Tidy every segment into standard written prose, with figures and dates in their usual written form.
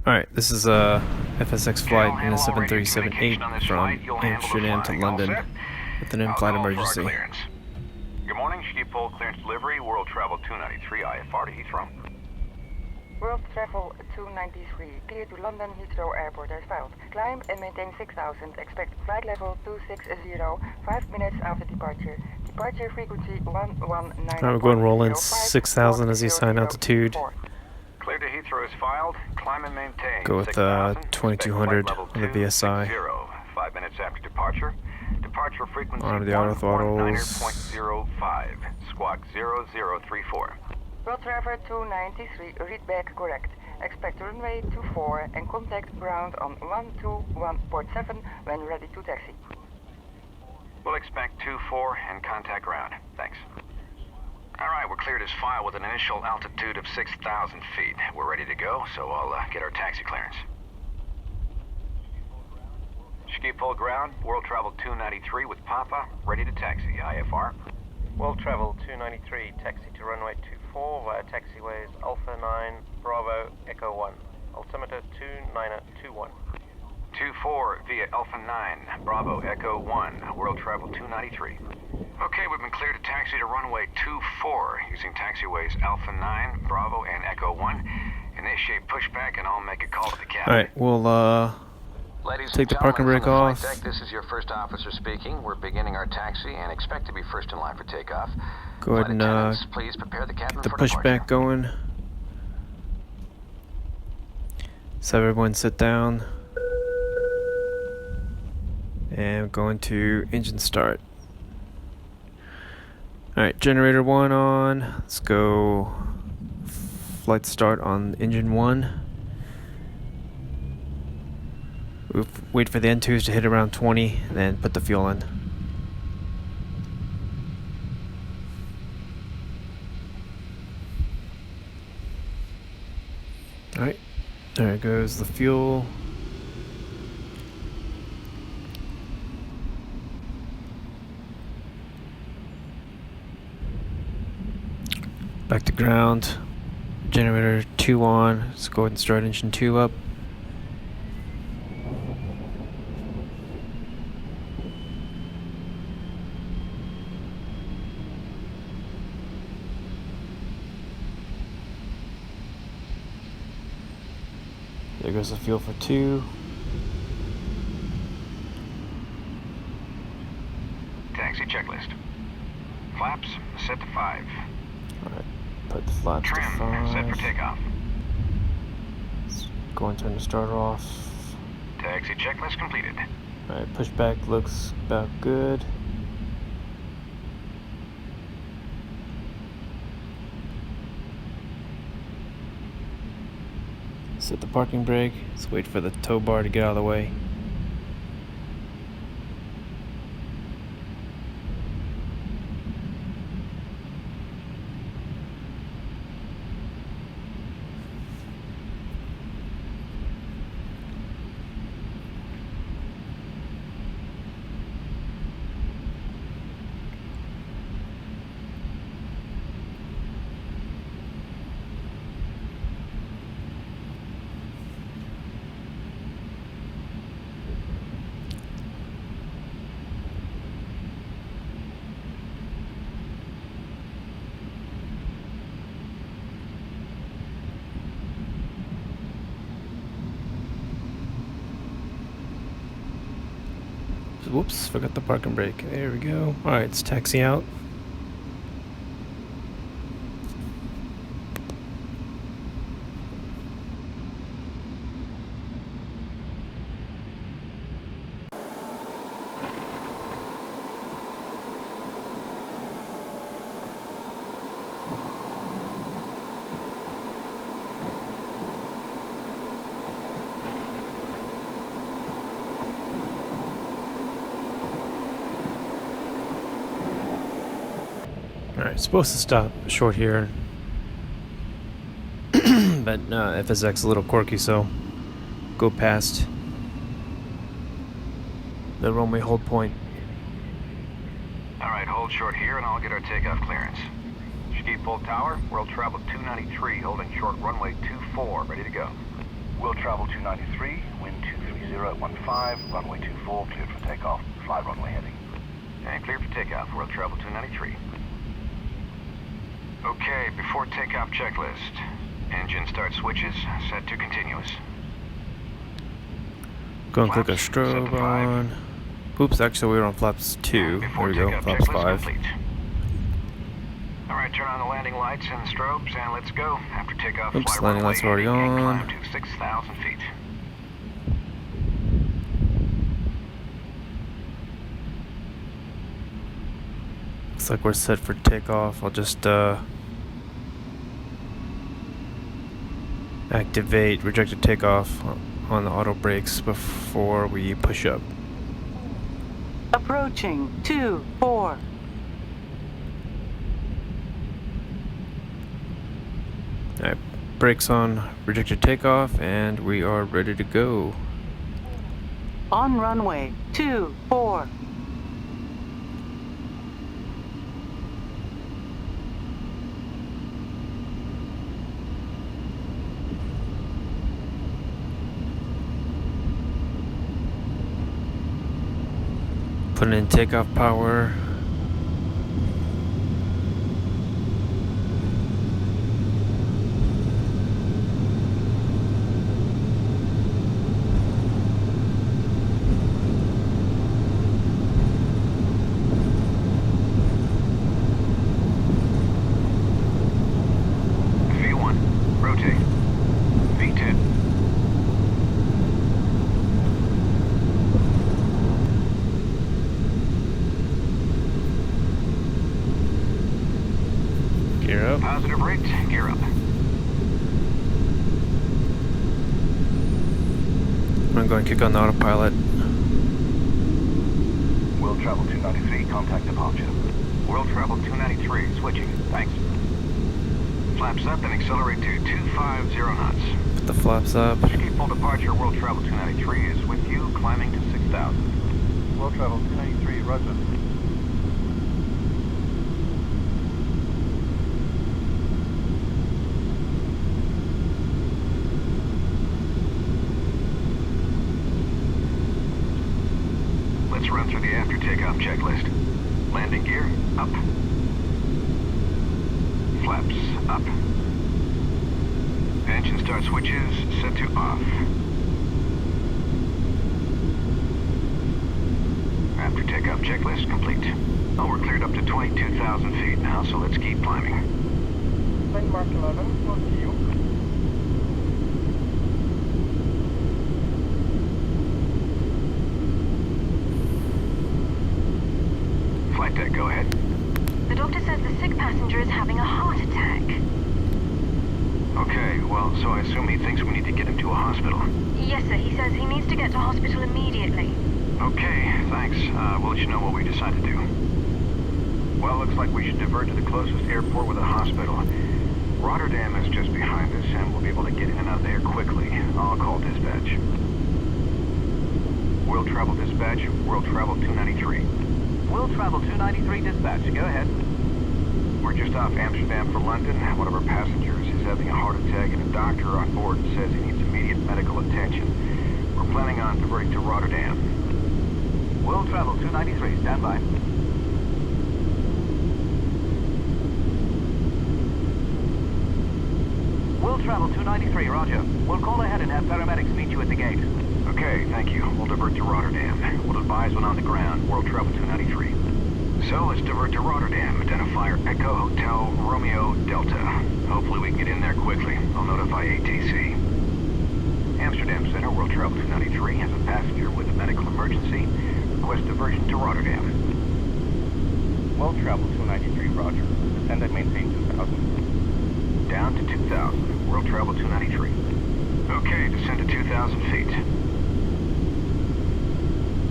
Alright, this is a FSX flight in a 737-8 from Amsterdam to London with an in-flight emergency. Good morning, Schiphol clearance delivery, World Travel 293, IFR to Heathrow. World Travel 293, clear to London Heathrow Airport as filed. Climb and maintain 6000, expect flight level 260, 5 minutes after departure. Departure frequency 119. Alright, we're going to roll in 6,000 as the assigned altitude. Clear to Heathrow is filed. Climb and maintain. Go with 2200 on the VSI. 5 minutes after departure. Departure frequency On the auto throttles. 119.05. Squawk 0034. World Travel 293, read back correct. Expect runway 24 and contact ground on 121.7 when ready to taxi. We'll expect 24 and contact ground. Thanks. Alright, we're cleared as file with an initial altitude of 6,000 feet. We're ready to go, so I'll get our taxi clearance. Schiphol ground, World Travel 293 with Papa, ready to taxi, IFR. World Travel 293, taxi to runway 24 via taxiways Alpha 9, Bravo, Echo 1. Altimeter 2921. 24 via Alpha 9, Bravo, Echo 1, World Travel 293. Okay, we've been cleared to taxi to runway 24 using taxiways Alpha 9, Bravo, and Echo 1. Initiate pushback and I'll make a call to the cabin. Alright, we'll take the parking brake off. Deck, this is your first officer speaking. We're beginning our taxi and expect to be first in line for takeoff. Go ahead and please prepare the cabin get the for pushback going. So everyone sit down. And going to engine start. Alright, generator 1 on. Let's go flight start on engine 1. Wait for the N2s to hit around 20, then put the fuel in. Alright, there goes the fuel. Back to ground. Generator 2 on. Let's go ahead and start engine 2 up. There goes the fuel for 2. Taxi checklist. Flaps set to 5. Alright, put the flaps to 5. Set for takeoff. Let's go and turn the starter off. Taxi checklist completed. Alright, pushback looks about good. Set the parking brake. Let's wait for the tow bar to get out of the way. Whoops, forgot the parking brake. There we go. Alright, let's taxi out. Alright, supposed to stop short here. But FSX is a little quirky, so go past the runway hold point. Alright, hold short here and I'll get our takeoff clearance. Schiphol Tower, World Travel 293, holding short runway 24, ready to go. World Travel 293, wind 230 at 15, runway 24, cleared for takeoff, fly runway heading. And clear for takeoff, World Travel 293. Okay, before takeoff checklist. Engine start switches, set to continuous. Go and click a Flaps, set to strobe 5. on. Oops, actually we were on flaps 2. There Before we go, takeoff flaps checklist 5. complete. Alright, turn on the landing lights and strobes and let's go. After takeoff, Oops, fly landing runway lights are already heading and on. climb to 6,000 feet. Looks like we're set for takeoff. I'll just activate rejected takeoff on the auto brakes before we push up. Approaching 2-4. Alright, brakes on rejected takeoff, and we are ready to go. On runway 24. Putting in takeoff power. V1, rotate. V2. Gear up. Positive rate, gear up. I'm gonna go and kick on the autopilot. World Travel 293, contact departure. World Travel 293, switching. Thanks. Flaps up and accelerate to 250 knots. Put the flaps up. Escape full departure, World Travel 293 is with you, climbing to 6,000. World Travel 293, roger. Let's run through the after takeoff checklist. Landing gear, up. Flaps, up. Engine start switches, set to off. After takeoff checklist complete. Oh, we're cleared up to 22,000 feet now, so let's keep climbing. Landmark 11, we'll see you. Flight deck, go ahead. The doctor says the sick passenger is having a heart attack. Okay, well, so I assume he thinks we need to get him to a hospital. Yes, sir. He says he needs to get to hospital immediately. Okay, thanks. We'll let you know what we decide to do. Well, looks like we should divert to the closest airport with a hospital. Rotterdam is just behind us, and we'll be able to get in and out of there quickly. I'll call dispatch. World Travel Dispatch, World Travel 293. World Travel 293 dispatch, go ahead. We're just off Amsterdam for London. One of our passengers is having a heart attack, and a doctor on board says he needs immediate medical attention. We're planning on diverting to Rotterdam. World Travel 293, stand by. World Travel 293, roger. We'll call ahead and have paramedics meet you at the gate. Okay, thank you. We'll divert to Rotterdam. We'll advise when on the ground, World Travel 293. So let's divert to Rotterdam. Identifier Echo Hotel Romeo Delta. Hopefully we can get in there quickly. I'll notify ATC. Amsterdam Center, World Travel 293 has a passenger with a medical emergency. Request diversion to Rotterdam. World Travel 293, roger. Descend and maintain 2,000. Down to 2,000. World Travel 293. Okay, descend to 2,000 feet.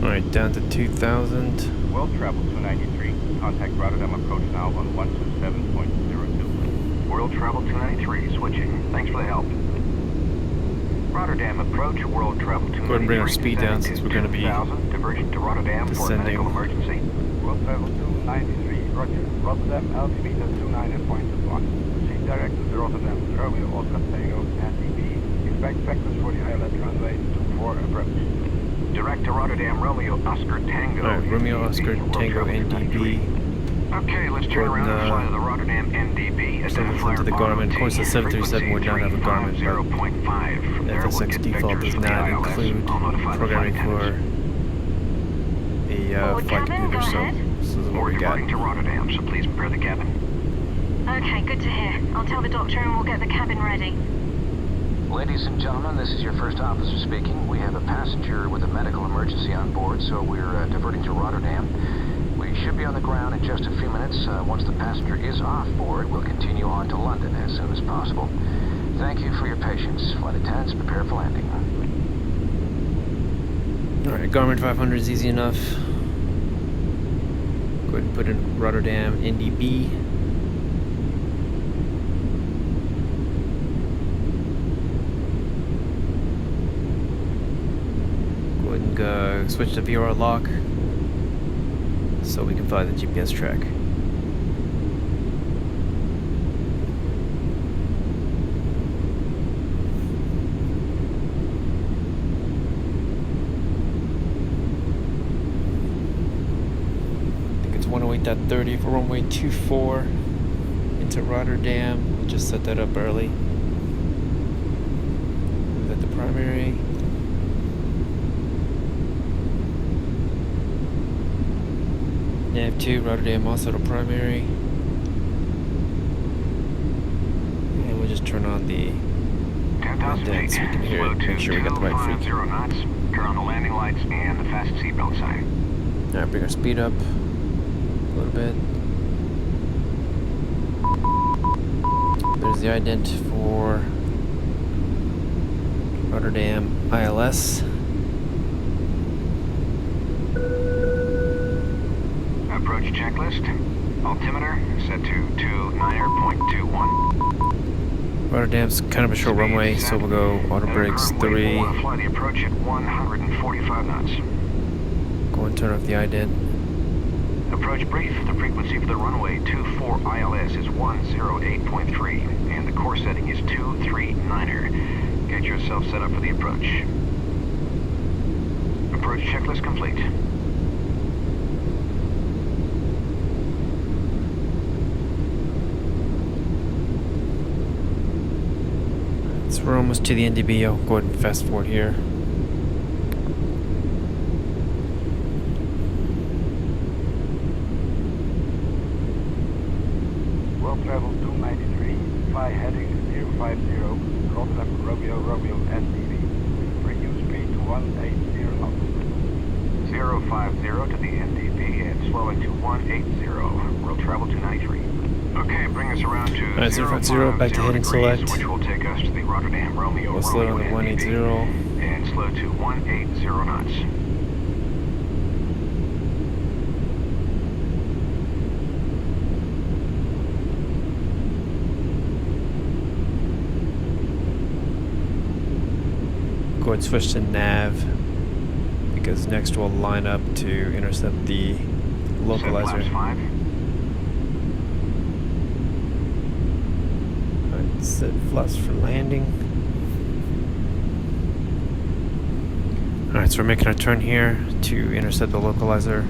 Alright, down to 2,000. World Travel 293, contact Rotterdam approach now on 127.02. World Travel 293, switching. Thanks for the help. Rotterdam approach, World Travel 293. Go ahead and bring our speed down since we're going to be 2,000, diversion to Rotterdam for a descending. medical emergency. World Travel 293, roger. Rotterdam altimeter 29.1. Proceed direct to Rotterdam. Romeo Oscar Tango, SEB. Expect direct vectors for the island runway 24 approach. Direct to Rotterdam, Romeo, Oscar Tango. Alright, Romeo, NDB, Oscar, World Tango, Travel 293. NDB. Okay, let's turn around and fly to the Rotterdam NDB. Send this into the Garmin. Of course, the 737 would not have a Garmin, but FSX default does not include programming for a flight computer, so this is what we got. To Rotterdam, so please prepare the cabin. Okay, good to hear. I'll tell the doctor and we'll get the cabin ready. Ladies and gentlemen, this is your first officer speaking. We have a passenger with a medical emergency on board, so we're diverting to Rotterdam. We should be on the ground in just a few minutes. Once the passenger is off board, we'll continue on to London as soon as possible. Thank you for your patience. Flight attendants, prepare for landing. Alright, Garmin 500 is easy enough. Go ahead and put in Rotterdam NDB. Go ahead and switch to VOR lock so we can fly the GPS track. I think it's 108.30 for runway 24 into Rotterdam. We'll just set that up early. Move that to primary. Nav 2, Rotterdam also to primary. And we'll just turn on the 10,000 indent so we can hear it, make sure we got the right frequency. 0 knots. Turn on the landing lights and the fast seatbelt sign. Alright, bring our speed up a little bit. There's the ident for Rotterdam ILS. Approach checklist. Altimeter set to 29.21. Rotterdam's kind of a short runway, so we'll go auto brakes 3. We'll fly the approach at 145 knots. Go and turn off the ident. Approach brief. The frequency for the runway 24 ILS is 108.3, and the course setting is 239er. Get yourself set up for the approach. Approach checklist complete. So we're almost to the NDB. I'll go ahead and fast forward here. World Travel 293, fly heading 050, Rotterdam Romeo Romeo NDB. Reduce speed to 180 knots. 050 to the NDB and slowing to 180. World Travel 293. Okay, bring us around to Alright, 050, back to heading degrees, select. which will take us to the Rotterdam Romeo We'll slow down to Romeo 180. NDB and slow to 180 knots. Go ahead and switch to nav, because next we'll line up to intercept the localizer. Set flaps 5. Alright, set flaps for landing. Alright, so we're making a turn here to intercept the localizer.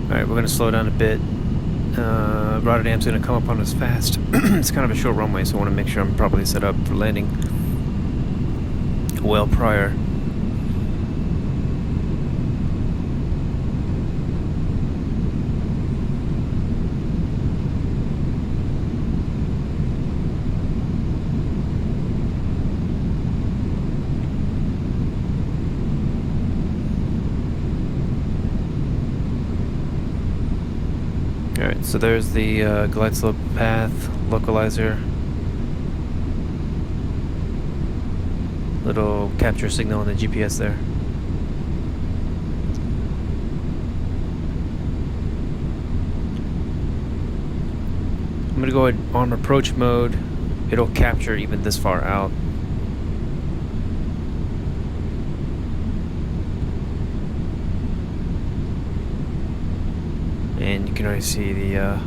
Alright, we're going to slow down a bit. Rotterdam's going to come up on us fast. It's kind of a short runway, so I want to make sure I'm properly set up for landing well prior. Alright, so there's the glide slope path, localizer. Little capture signal on the GPS there. I'm gonna go ahead on approach mode it'll capture even this far out. And you can already see the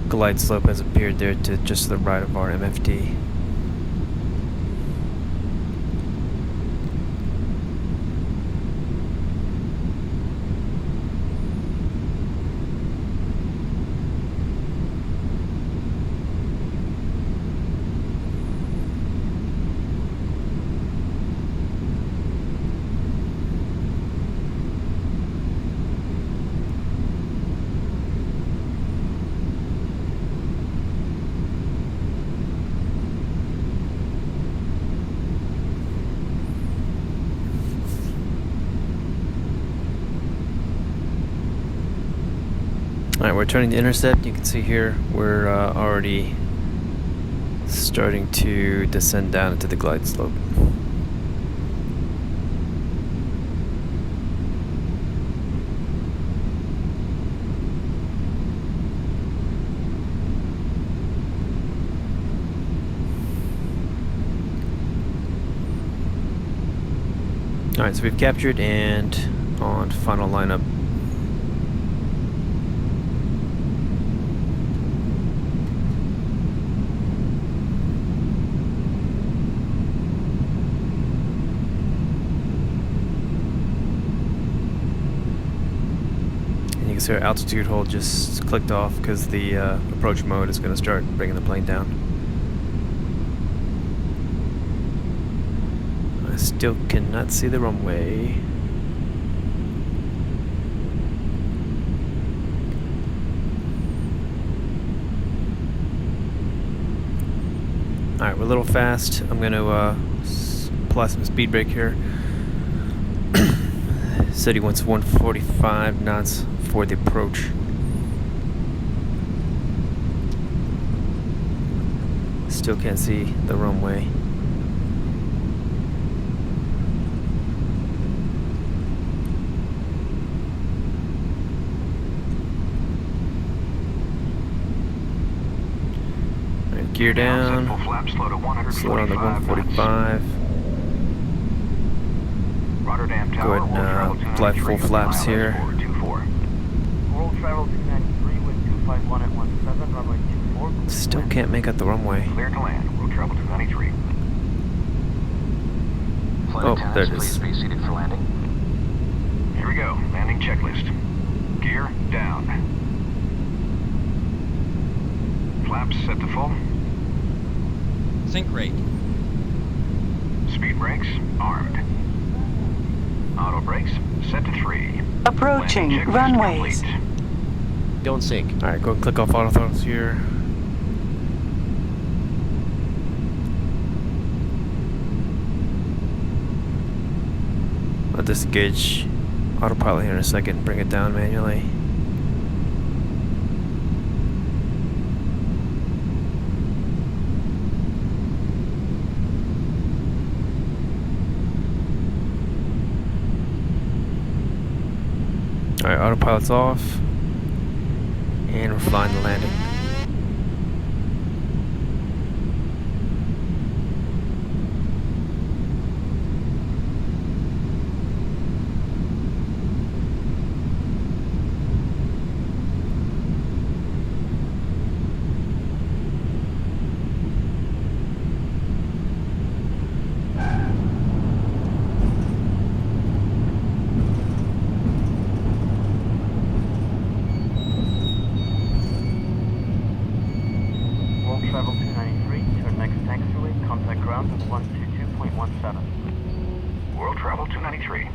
glide slope has appeared there to just the right of our MFD. Alright, we're turning to intercept. You can see here we're already starting to descend down into the glide slope. Alright, so we've captured and on final lineup. So our altitude hold just clicked off because the approach mode is going to start bringing the plane down. I still cannot see the runway. Alright, we're a little fast. I'm going to apply some speed brake here. Said he wants 145 knots for the approach. Still can't see the runway. Alright, gear down. Slow down to 145. Go ahead and apply full flaps here. World travel 293 with 251 at 17, runway 24. Still can't make out the runway. Clear to land. World travel 293. Oh, there it is. Please be seated for landing. Here we go. Landing checklist. Gear down. Flaps set to full. Sync rate. Speed brakes armed. Auto brakes set to 3. Approaching runways. Don't sync. Alright, go and click off auto throttles here. I'll disengage autopilot here in a second and bring it down manually. Alright, autopilot's off. And we're flying the landing. Travel 293, turn next taxiway, contact ground at 122.17. World travel 293.